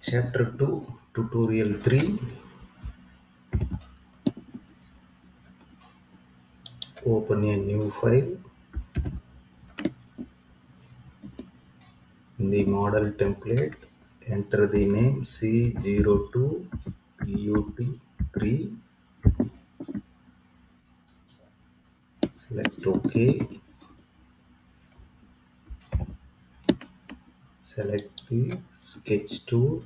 Chapter 2, Tutorial 3. Open a new file. In the model template, enter the name c02tut3. Select OK. Select the sketch tool.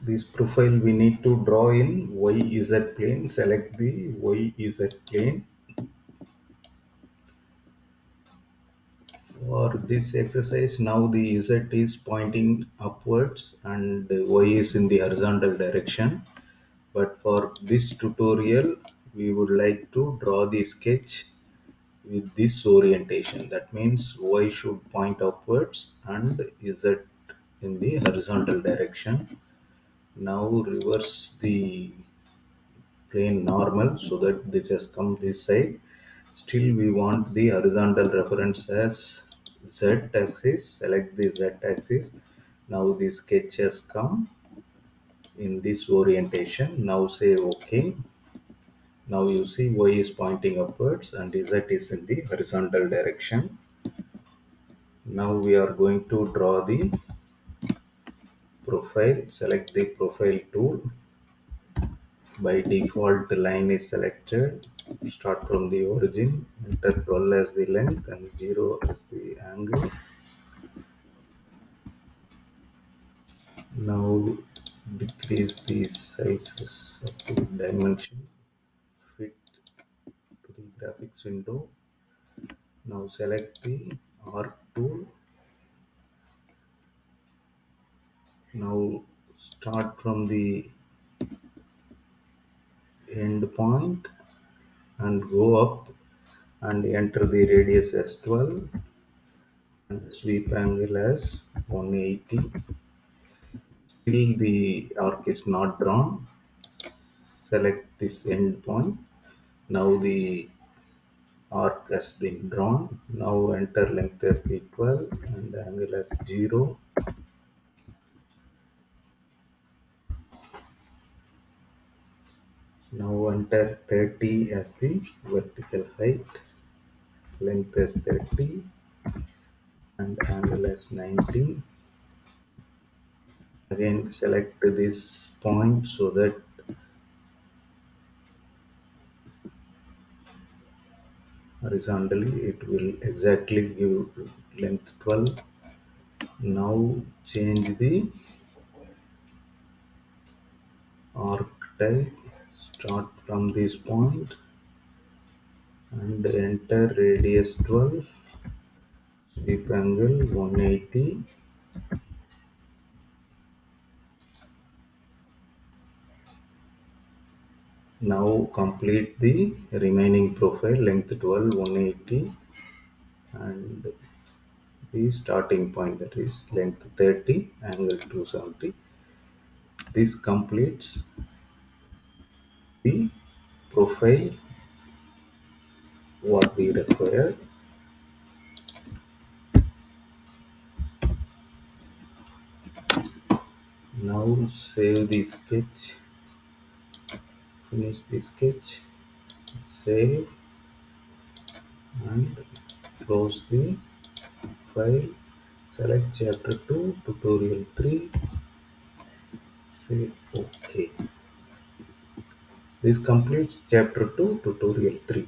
This profile we need to draw in YZ plane. Select the YZ plane. For this exercise, now the Z is pointing upwards and Y is in the horizontal direction. But for this tutorial, we would like to draw the sketch with this orientation. That means Y should point upwards and Z in the horizontal direction. Now reverse the plane normal so that this has come this side. Still we want the horizontal reference as Z axis. Select the Z axis. Now the sketch has come in this orientation. Now say OK. Now you see Y is pointing upwards and Z is in the horizontal direction. Now we are going to draw the profile. Select the profile tool. By default, line is selected. Start from the origin. Enter 12 as the length and 0 as the angle. Now decrease the sizes of the dimension. Fit to the graphics window. Now select the arc tool. Now start from the end point and go up and enter the radius as 12 and sweep angle as 180. Still the arc is not drawn. Select this end point. Now the arc has been drawn. Now enter length as the 12 and angle as 0. Now enter 30 as the vertical height. Length as 30 and angle as 90. Again select this point so that horizontally it will exactly give length 12. Now change the arc type. Start from this point and enter radius 12, sweep angle 180. Now complete the remaining profile, length 12, 180 and the starting point, that is length 30, angle 270. This completes the profile what we require. Now save the sketch, finish the sketch, save and close the file. Select chapter 2, tutorial 3, say OK. This completes chapter 2, tutorial 3.